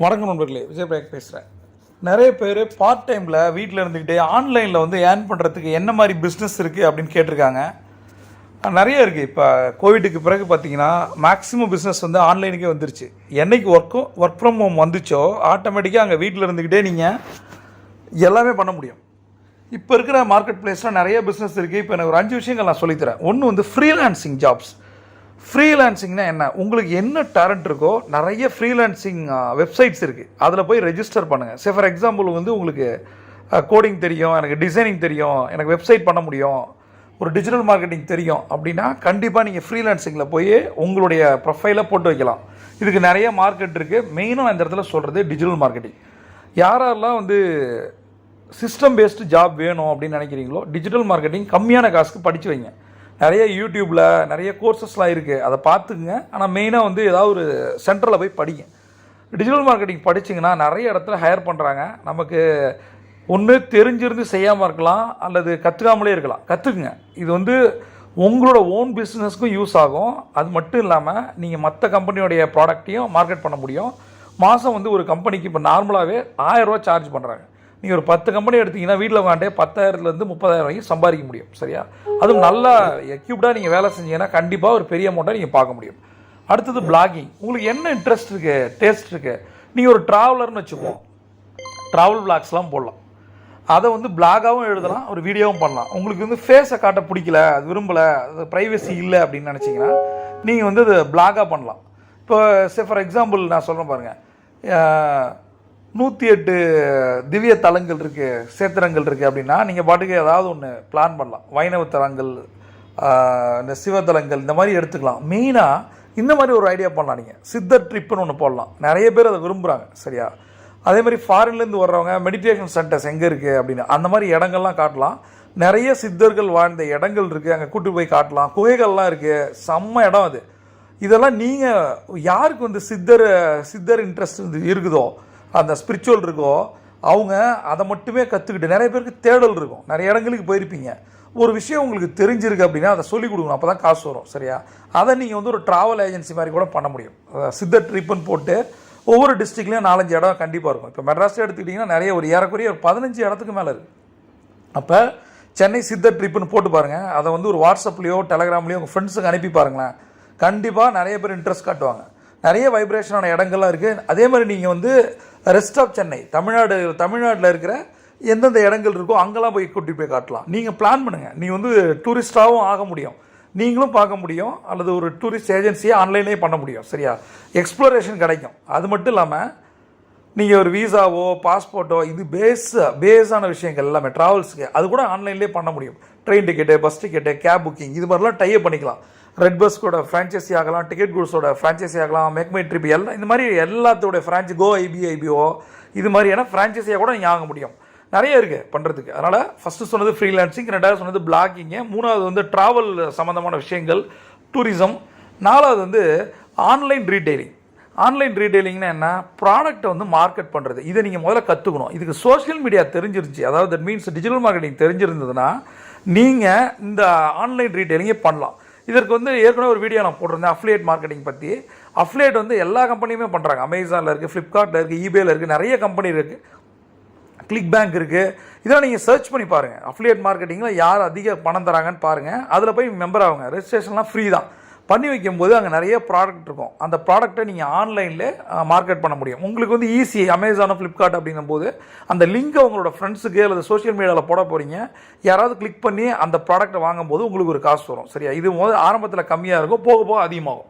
வணக்கம் நண்பர்களே, விஜயபிரகாஷ் பேசுகிறேன். நிறைய பேர் பார்ட் டைமில் வீட்டில் இருந்துக்கிட்டே ஆன்லைனில் ஏர்ன் பண்ணுறதுக்கு என்ன மாதிரி பிஸ்னஸ் இருக்குது அப்படின்னு கேட்டிருக்காங்க. நிறைய இருக்குது. இப்போ கோவிடுக்கு பிறகு பார்த்தீங்கன்னா மேக்ஸிமம் பிஸ்னஸ் ஆன்லைனுக்கே வந்துருச்சு. என்றைக்கு ஒர்க் ஃப்ரம் ஹோம் வந்துச்சோ ஆட்டோமேட்டிக்காக அங்கே வீட்டில் இருந்துக்கிட்டே நீங்கள் எல்லாமே பண்ண முடியும். இப்போ இருக்கிற மார்க்கெட் பிளேஸில் நிறைய பிஸ்னஸ் இருக்குது. இப்போ எனக்கு ஒரு 5 விஷயங்கள் நான் சொல்லித்தரேன். ஒன்று ஃப்ரீலான்சிங் ஜாப்ஸ். ஃப்ரீலான்சிங்னா என்ன? உங்களுக்கு என்ன டேலண்ட் இருக்கோ நிறைய ஃப்ரீலான்சிங் வெப்சைட்ஸ் இருக்குது. அதில் போய் ரெஜிஸ்டர் பண்ணுங்கள். சே ஃபார் எக்ஸாம்பிள் உங்களுக்கு கோடிங் தெரியும், எனக்கு டிசைனிங் தெரியும், எனக்கு வெப்சைட் பண்ண முடியும், ஒரு டிஜிட்டல் மார்க்கெட்டிங் தெரியும் அப்படின்னா கண்டிப்பாக நீங்கள் ஃப்ரீலான்சிங்கில் போய் உங்களுடைய ப்ரொஃபைலை போட்டு வைக்கலாம். இதுக்கு நிறைய மார்க்கெட் இருக்குது. மெயினாக இந்த இடத்துல சொல்கிறது டிஜிட்டல் மார்க்கெட்டிங். யாரெல்லாம் சிஸ்டம் பேஸ்டு ஜாப் வேணும் அப்படின்னு நினைக்கிறீங்களோ டிஜிட்டல் மார்க்கெட்டிங் கம்மியான காசுக்கு படித்து வைங்க. நிறைய யூடியூப்பில் நிறைய கோர்சஸ்லாம் இருக்குது, அதை பார்த்துக்குங்க. ஆனால் மெயினாக ஏதாவது ஒரு சென்டரில் போய் படிங்க. டிஜிட்டல் மார்க்கெட்டிங் படிச்சிங்கன்னா நிறைய இடத்துல ஹையர் பண்ணுறாங்க. நமக்கு ஒன்று தெரிஞ்சிருந்து செய்யாமல் இருக்கலாம், அல்லது கற்றுக்காமலே இருக்கலாம். கற்றுக்குங்க. இது உங்களோட ஓன் பிஸ்னஸ்க்கும் யூஸ் ஆகும். அது மட்டும் இல்லாமல் நீங்கள் மற்ற கம்பெனியோடைய ப்ராடக்ட்டையும் மார்க்கெட் பண்ண முடியும். மாதம் ஒரு கம்பெனிக்கு இப்போ நார்மலாகவே 1000 ரூபா சார்ஜ் பண்ணுறாங்க. நீங்கள் ஒரு 10 கம்பெனி எடுத்திங்கன்னா வீட்டில் உட்காண்டே 10,000லேருந்து 30,000 வரைக்கும் சம்பாதிக்க முடியும். சரியா? அதுவும் நல்லா எக்யூப்டாக நீங்கள் வேலை செஞ்சீங்கன்னா கண்டிப்பாக ஒரு பெரிய அமௌண்ட்டை நீங்கள் பார்க்க முடியும். அடுத்தது பிளாகிங். உங்களுக்கு என்ன இன்ட்ரெஸ்ட் இருக்குது, டேஸ்ட் இருக்குது? நீங்கள் ஒரு ட்ராவலர்னு வச்சுப்போம், ட்ராவல் பிளாக்ஸ்லாம் போடலாம். அதை பிளாகாகவும் எழுதலாம், ஒரு வீடியோவும் பண்ணலாம். உங்களுக்கு ஃபேஸை காட்ட பிடிக்கல, அது விரும்பலை, அது ப்ரைவசி இல்லை அப்படின்னு நினச்சிங்கன்னா நீங்கள் அது பிளாகாக பண்ணலாம். இப்போ ஃபார் எக்ஸாம்பிள் நான் சொல்கிறேன் பாருங்கள், 108 திவ்ய தலங்கள் இருக்குது, சேத்திரங்கள் இருக்குது அப்படின்னா நீங்கள் பாட்டுக்கு ஏதாவது ஒன்று பிளான் பண்ணலாம். வைணவ தலங்கள், இந்த சிவத்தலங்கள், இந்த மாதிரி எடுத்துக்கலாம். மெயினாக இந்த மாதிரி ஒரு ஐடியா பண்ணலாம். நீங்கள் சித்தர் ட்ரிப்புன்னு ஒன்று போடலாம். நிறைய பேர் அதை விரும்புகிறாங்க. சரியா? அதே மாதிரி ஃபாரின்லேருந்து வர்றவங்க மெடிடேஷன் சென்டர்ஸ் எங்கே இருக்குது அப்படின்னு அந்த மாதிரி இடங்கள்லாம் காட்டலாம். நிறைய சித்தர்கள் வாழ்ந்த இடங்கள் இருக்குது, அங்கே கூட்டு போய் காட்டலாம். குகைகள்லாம் இருக்குது, செம்ம இடம் அது. இதெல்லாம் நீங்கள் யாருக்கு சித்தர் இன்ட்ரெஸ்ட் இருக்குதோ, அந்த ஸ்பிரிச்சுவல் இருக்கோ, அவங்க அதை மட்டுமே கற்றுக்கிட்டு, நிறைய பேருக்கு தேடல் இருக்கும், நிறைய இடங்களுக்கு போயிருப்பீங்க. ஒரு விஷயம் உங்களுக்கு தெரிஞ்சிருக்கு அப்படின்னா அதை சொல்லிக் கொடுக்கணும், அப்போ தான் காசு வரும். சரியா? அதை நீங்கள் ஒரு ட்ராவல் ஏஜென்சி மாதிரி கூட பண்ண முடியும். சித்தர் ட்ரிப்புன்னு போட்டு ஒவ்வொரு டிஸ்ட்ரிக்ட்லேயும் 4-5 இடம் கண்டிப்பாக இருக்கும். இப்போ மெட்ராஸில் எடுத்துக்கிட்டிங்கன்னா நிறைய ஏறக்குறைய 15 இடத்துக்கு மேலே இருக்குது. அப்போ சென்னை சித்தர் ட்ரிப்புன்னு போட்டு பாருங்கள். அதை ஒரு வாட்ஸ்அப்லேயோ டெலகிராம்லேயோ உங்கள் ஃப்ரெண்ட்ஸுக்கு அனுப்பி பாருங்களேன். கண்டிப்பாக நிறைய பேர் இன்ட்ரெஸ்ட் காட்டுவாங்க. நிறைய வைப்ரேஷனான இடங்கள்லாம் இருக்குது. அதே மாதிரி நீங்கள் ரெஸ்ட் ஆஃப் சென்னை, தமிழ்நாட்டில் இருக்கிற எந்தெந்த இடங்கள் இருக்கோ அங்கெல்லாம் போய் கூட்டி போய் காட்டலாம். நீங்கள் பிளான் பண்ணுங்கள். நீங்கள் டூரிஸ்டாகவும் ஆக முடியும், நீங்களும் பார்க்க முடியும், அல்லது ஒரு டூரிஸ்ட் ஏஜென்சியை ஆன்லைன்லேயே பண்ண முடியும். சரியா? எக்ஸ்ப்ளோரேஷன் கிடைக்கும். அது மட்டும் இல்லாமல் நீங்கள் ஒரு வீசாவோ பாஸ்போர்ட்டோ, இது பேஸான விஷயங்கள் எல்லாமே ட்ராவல்ஸுக்கு அது கூட ஆன்லைன்லேயே பண்ண முடியும். Train ticket, bus ticket, cab booking, இது மாதிரிலாம் டைப் பண்ணிக்கலாம். ரெட் பஸ்ஸோட ஃப்ரான்ச்சைசி ஆகலாம், டிக்கெட் குட்ஸோட ஃப்ரான்ச்சைசி ஆகலாம், மேக் மை ட்ரிப், எல்லாம் இந்த மாதிரி எல்லாத்தோடைய கோ ஐபிஓ இது மாதிரியான ஃப்ரான்ச்சைஸியாக கூட நீங்கள் ஆக முடியும். நிறைய இருக்குது பண்ணுறதுக்கு. அதனால் ஃபஸ்ட்டு சொன்னது ஃப்ரீலான்சிங், 2வது சொன்னது பிளாகிங்கு, 3வது ட்ராவல் சம்மந்தமான விஷயங்கள், டூரிசம், 4வது ஆன்லைன் ரீட்டெயிலிங். ஆன்லைன் ரீட்டெயிலிங்னா என்ன? ப்ராடக்ட்டை மார்க்கெட் பண்ணுறது. இதை நீங்கள் முதல்ல கற்றுக்கணும். இதுக்கு சோஷியல் மீடியா தெரிஞ்சிருச்சு, அதாவது தட் மீன்ஸ் டிஜிட்டல் மார்க்கெட்டிங் தெரிஞ்சிருந்ததுன்னா நீங்கள் இந்த ஆன்லைன் ரீட்டெயிலிங்கே பண்ணலாம். இதற்கு ஏற்கனவே ஒரு வீடியோ நான் போட்டிருந்தேன் அஃபிலியேட் மார்க்கெட்டிங் பற்றி. அஃபிலியேட் எல்லா கம்பெனியுமே பண்ணுறாங்க. அமேசானில் இருக்குது, ஃப்ளிப்கார்ட்டில் இருக்குது, ஈபேயில் இருக்குது, நிறைய கம்பெனி இருக்குது, கிளிக் பேங்க் இருக்குது. இதெல்லாம் நீங்கள் சர்ச் பண்ணி பாருங்கள். அஃபிலியேட் மார்க்கெட்டிங்கில் யார் அதிக பணம் தராங்கன்னு பாருங்கள். அதில் போய் மெம்பர் ஆகுங்க. ரெஜிஸ்ட்ரேஷன்லாம் ஃப்ரீ தான். பண்ணி வைக்கும்போது அங்கே நிறைய ப்ராடக்ட் இருக்கும். அந்த ப்ராடக்ட்டை நீங்கள் ஆன்லைனில் மார்க்கெட் பண்ண முடியும். உங்களுக்கு ஈஸி. அமேசானோ ஃப்ளிப்கார்ட் அப்படிங்கும்போது அந்த லிங்கை உங்களோட ஃப்ரெண்ட்ஸுக்கு அல்லது சோஷியல் மீடியாவில் போட போகிறீங்க. யாராவது கிளிக் பண்ணி அந்த ப்ராடக்ட்டை வாங்கும்போது உங்களுக்கு ஒரு காசு வரும். சரியா? இது ஆரம்பத்தில் கம்மியாக இருக்கும், போக போக அதிகமாகும்.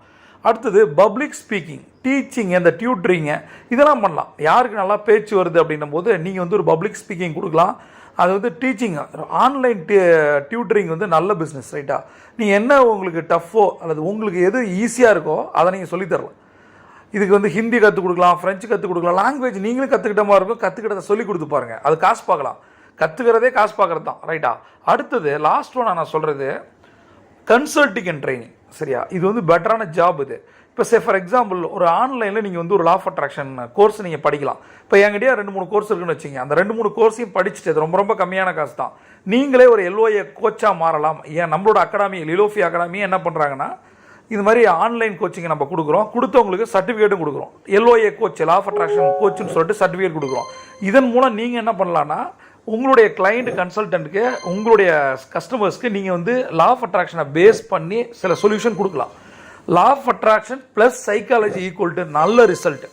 அடுத்தது பப்ளிக் ஸ்பீக்கிங், டீச்சிங், இந்த டியூட்டரிங்கு, இதெல்லாம் பண்ணலாம். யாருக்கு நல்லா பேச்சு வருது அப்படின்னும் போது நீங்கள் ஒரு பப்ளிக் ஸ்பீக்கிங் கொடுக்கலாம். அது டீச்சிங், ஆன்லைன் டியூட்டரிங் நல்ல பிஸ்னஸ். ரைட்டா? நீங்கள் என்ன உங்களுக்கு டஃப்போ அல்லது உங்களுக்கு எது ஈஸியாக இருக்கோ அதை நீங்கள் சொல்லித்தரலாம். இதுக்கு ஹிந்தி கற்றுக் கொடுக்கலாம், ஃப்ரெஞ்சு கற்றுக் கொடுக்கலாம். லாங்குவேஜ் நீங்களும் கற்றுக்கிட்ட மாதிரி இருக்கும். கற்றுக்கிட்டதை சொல்லிக் கொடுத்து பாருங்கள். அது காசு பார்க்கலாம். கற்றுக்கிறதே காசு பார்க்குறது தான். ரைட்டா? அடுத்தது லாஸ்ட் ஒன் நான் சொல்கிறது கன்சல்டிங் அண்ட் ட்ரைனிங். சரியா? இது பெட்டரான ஜாப். இது இப்போ ஃபார் எக்ஸாம்பிள் ஒரு ஆன்லைனில் நீங்கள் ஒரு லா ஆஃப் அட்ராக்ஷன் கோர்ஸ் நீங்கள் படிக்கலாம். இப்போ என்கிட்டயே 2-3 கோர்ஸ் இருக்குன்னு வச்சிங்க. அந்த 2-3 கோர்ஸையும் படிச்சுட்டு அது ரொம்ப கம்மியான காசு தான். நீங்களே ஒரு எல்ஓஏ கோச்சாக மாறலாம். ஏன் நம்மளோட அகாடமி லிலோஃபி அகாடமியை என்ன பண்ணுறாங்கன்னா இது மாதிரி ஆன்லைன் கோச்சிங்கை நம்ம கொடுக்குறோம். கொடுத்தவங்களுக்கு சர்டிஃபிகேட்டும் கொடுக்குறோம். LOA coach, law of attraction கோச்சுன்னு சொல்லிட்டு சர்டிஃபிகேட் கொடுக்குறோம். இதன் மூலம் நீங்கள் என்ன பண்ணலான்னா, உங்களுடைய கிளைண்ட் கன்சல்டன்ட்டுக்கு, உங்களுடைய கஸ்டமர்ஸ்க்கு நீங்கள் வந்து லா ஆஃப் அட்ராக்ஷனை பேஸ் பண்ணி சில சொல்யூஷன் கொடுக்கலாம். Law of attraction plus psychology equal to நல்ல ரிசல்ட்.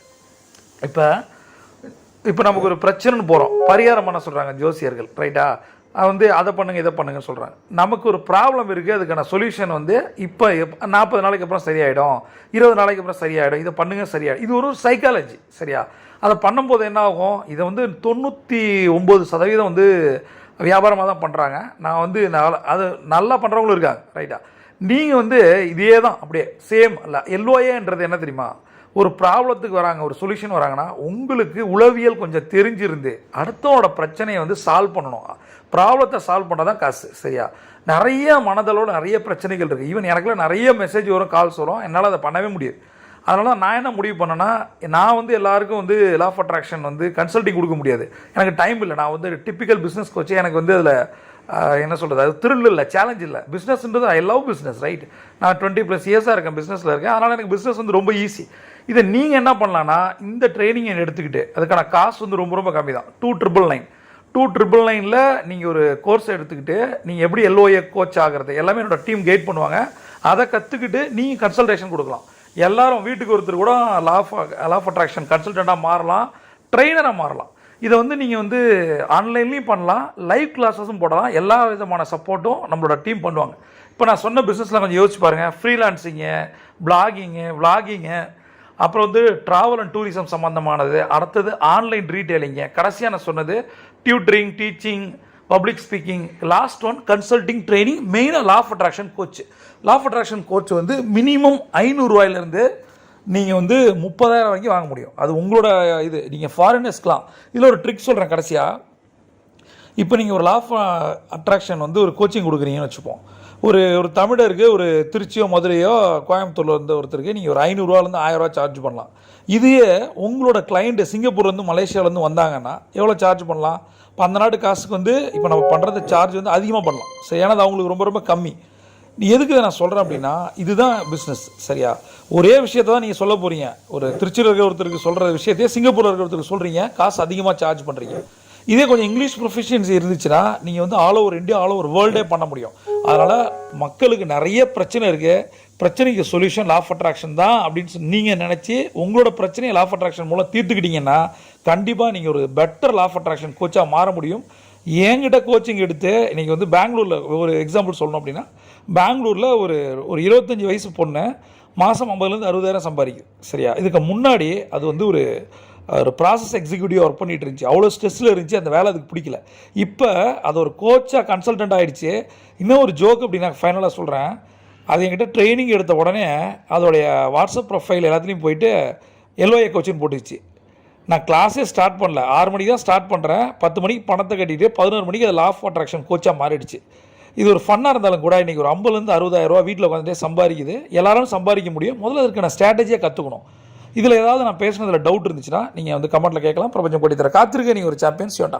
இப்போ நமக்கு ஒரு பிரச்சனைன்னு போகிறோம், பரிகாரம் பண்ண சொல்கிறாங்க ஜோசியர்கள், ரைட்டா? வந்து அதை பண்ணுங்கள் இதை பண்ணுங்கன்னு சொல்கிறாங்க. நமக்கு ஒரு ப்ராப்ளம் இருக்குது, அதுக்கான சொல்யூஷன் வந்து இப்போ 40 நாளைக்கு அப்புறம் சரியாயிடும், 20 நாளைக்கு அப்புறம் சரியாயிடும், இதை பண்ணுங்க சரியாயிடும். இது ஒரு சைக்காலஜி, சரியா? அதை பண்ணும்போது என்ன ஆகும், இதை வந்து 99% வந்து வியாபாரமாக தான் பண்ணுறாங்க. நான் வந்து அது நல்லா பண்ணுறவங்களும் இருக்காங்க, ரைட்டா? நீங்கள் வந்து இதே தான் அப்படியே சேம் இல்லை. LOAன்றது என்ன தெரியுமா? ஒரு ப்ராப்ளத்துக்கு வராங்க, ஒரு சொல்யூஷன் வராங்கன்னா, உங்களுக்கு உளவியல் கொஞ்சம் தெரிஞ்சிருந்து அடுத்தவனோட பிரச்சனையை வந்து சால்வ் பண்ணணும். ப்ராப்ளத்தை சால்வ் பண்ணால் தான் காசு, சரியா? நிறைய மனதளவில் நிறைய பிரச்சனைகள் இருக்குது. ஈவன் எனக்குலாம் நிறைய மெசேஜ் வரும், கால்ஸ் வரும், என்னால் அதை பண்ணவே முடியாது. அதனால தான் நான் என்ன முடிவு பண்ணேன்னா, நான் வந்து எல்லாருக்கும் வந்து லா ஆஃப் அட்ராக்ஷன் வந்து கன்சல்ட்டிங் கொடுக்க முடியாது, எனக்கு டைம் இல்லை. நான் வந்து டிப்பிக்கல் பிஸ்னஸ் கோச்சு, எனக்கு வந்து அதில் என்ன சொல்கிறது, அது த்ரில் இல்லை, சேலஞ்ச் இல்லை. பிஸ்னஸ்ன்றது ஐ லவ் பிஸ்னஸ், ரைட்? நான் 20+ இயர்ஸாக இருக்கேன் பிஸ்னஸில் இருக்கேன். அதனால் எனக்கு பிஸ்னஸ் வந்து ரொம்ப ஈஸி. இதை நீங்கள் என்ன பண்ணலான்னா, இந்த ட்ரைனிங்கை எடுத்துக்கிட்டு அதுக்கான காசு வந்து ரொம்ப ரொம்ப கம்மி தான். 2,999 நீங்கள் ஒரு கோர்ஸ் எடுத்துக்கிட்டு நீங்கள் எப்படி LOA கோச் ஆகிறது எல்லாமே என்னோட டீம் கைட் பண்ணுவாங்க. அதை கற்றுக்கிட்டு நீங்கள் கன்சல்டேஷன் கொடுக்கலாம். எல்லாரும் வீட்டுக்கு ஒருத்தர் கூட லா ஆஃப் அட்ராக்ஷன் கன்சல்டண்ட்டாக மாறலாம், ட்ரெயினராக மாறலாம். இதை வந்து நீங்கள் வந்து ஆன்லைன்லேயும் பண்ணலாம், லைவ் கிளாஸஸும் போடலாம். எல்லா விதமான சப்போர்ட்டும் நம்மளோட டீம் பண்ணுவாங்க. இப்போ நான் சொன்ன பிஸ்னஸில் கொஞ்சம் யோசிச்சு பாருங்கள். ஃப்ரீலான்சிங்கு, விளாகிங்கு, அப்புறம் வந்து ட்ராவல் அண்ட் டூரிசம் சம்மந்தமானது, அடுத்தது ஆன்லைன் ரீட்டெயிலிங்கு, கடைசியாக நான் சொன்னது tutoring, teaching, public speaking, last one consulting training, மெயினாக law of attraction coach. Law of attraction coach வந்து மினிமம் 500 ரூபாயிலேருந்து நீங்கள் வந்து 30,000 வரைக்கும் வாங்க முடியும். அது உங்களோட இது. நீங்கள் ஃபாரினர்ஸ்க்கெலாம் இதில் ஒரு ட்ரிக் சொல்கிறேன் கடைசியாக. இப்போ நீங்கள் ஒரு லா ஆஃப் அட்ராக்ஷன் வந்து ஒரு கோச்சிங் கொடுக்குறீங்கன்னு வச்சுப்போம். ஒரு தமிழருக்கு ஒரு திருச்சியோ மதுரையோ கோயம்புத்தூரில் இருந்து ஒருத்தருக்கு நீங்கள் ஒரு 500 ரூபாலேருந்து 1000 ரூபா சார்ஜ் பண்ணலாம். இதையே உங்களோட கிளைண்ட்டு சிங்கப்பூர்லேருந்து மலேசியாவிலேருந்து வந்தாங்கன்னா எவ்வளோ சார்ஜ் பண்ணலாம்? இப்போ அந்த நாட்டு காசுக்கு வந்து இப்போ நம்ம பண்ணுறது சார்ஜ் வந்து அதிகமாக பண்ணலாம், சரி? ஏன்னா அது அவங்களுக்கு ரொம்ப ரொம்ப கம்மி. நீ எதுக்கு நான் சொல்கிறேன் அப்படின்னா, இதுதான் பிஸ்னஸ், சரியா? ஒரே விஷயத்தை தான் நீங்கள் சொல்ல போகிறீங்க. ஒரு திருச்சியில் இருக்கிற ஒருத்தருக்கு சொல்கிற விஷயத்தையே சிங்கப்பூரில் இருக்கிற ஒருத்தருக்கு சொல்கிறீங்க, காசு அதிகமாக சார்ஜ் பண்ணுறீங்க. இதே கொஞ்சம் இங்கிலீஷ் ப்ரொஃபிஷியன்சி இருந்துச்சுன்னா நீங்கள் வந்து all over India, all over வேர்ல்டே பண்ண முடியும். அதனால் மக்களுக்கு நிறைய பிரச்சனை இருக்குது, பிரச்சனைக்கு சொல்யூஷன் லா ஆஃப் அட்ராக்ஷன் தான் அப்படின்னு நீங்கள் நினச்சி உங்களோட பிரச்சனையை லா ஆஃப் அட்ராக்ஷன் மூலம் தீர்த்துக்கிட்டீங்கன்னா கண்டிப்பாக நீங்கள் ஒரு பெட்டர் லா ஆஃப் அட்ராக்ஷன் கோச்சாக மாற முடியும். என்கிட்ட கோச்சிங் எடுத்து இன்றைக்கி வந்து பெங்களூரில் ஒரு எக்ஸாம்பிள் சொல்லணும் அப்படின்னா, பெங்களூரில் ஒரு 25 வயசு பொண்ணு மாதம் 50,000 60,000 சம்பாதிக்குது, சரியா? இதுக்கு முன்னாடி அது வந்து ஒரு ப்ராசஸ் எக்ஸிக்யூட்டிவ் ஒர்க் பண்ணிகிட்டு இருந்துச்சு. அவ்வளோ ஸ்ட்ரெஸ்ஸில் இருந்துச்சு, அந்த வேலை அதுக்கு பிடிக்கல. இப்போ அது ஒரு கோச்சாக கன்சல்டன்ட் ஆகிடுச்சு. இன்னும் ஒரு ஜோக் அப்படி நான் ஃபைனலாக சொல்கிறேன். அது என்கிட்ட ட்ரைனிங் எடுத்த உடனே அதோடைய வாட்ஸ்அப் ப்ரொஃபைல் எல்லாத்துலேயும் போயிட்டு LOA கோச்சின்னு போட்டுச்சு. நான் கிளாஸே ஸ்டார்ட் பண்ணல, 6 மணிக்கு தான் ஸ்டார்ட் பண்ணுறேன். 10 மணிக்கு பணத்தை கட்டிட்டு 11 மணிக்கு அது லா ஆஃப் அட்ராக்ஷன் கோச்சாக மாறிடுச்சு. இது ஒரு ஃபன்னாக இருந்தாலும் கூட இன்றைக்கி ஒரு 50,000 60,000 ரூபா வீட்டில் உட்காந்துட்டே சம்பாதிக்குது. எல்லாரும் சம்பாதிக்க முடியும். முதல்ல அதுக்கான ஸ்ட்ராட்டஜியாக கற்றுக்கணும். இதில் ஏதாவது நான் பேசுனதில் டவுட் இருந்துச்சுன்னா நீங்கள் வந்து கமெண்ட்டில் கேட்கலாம். பிரபஞ்சம் கொடி தர காத்திருக்க. நீங்கள் ஒரு சாம்பியன். சியோண்டா.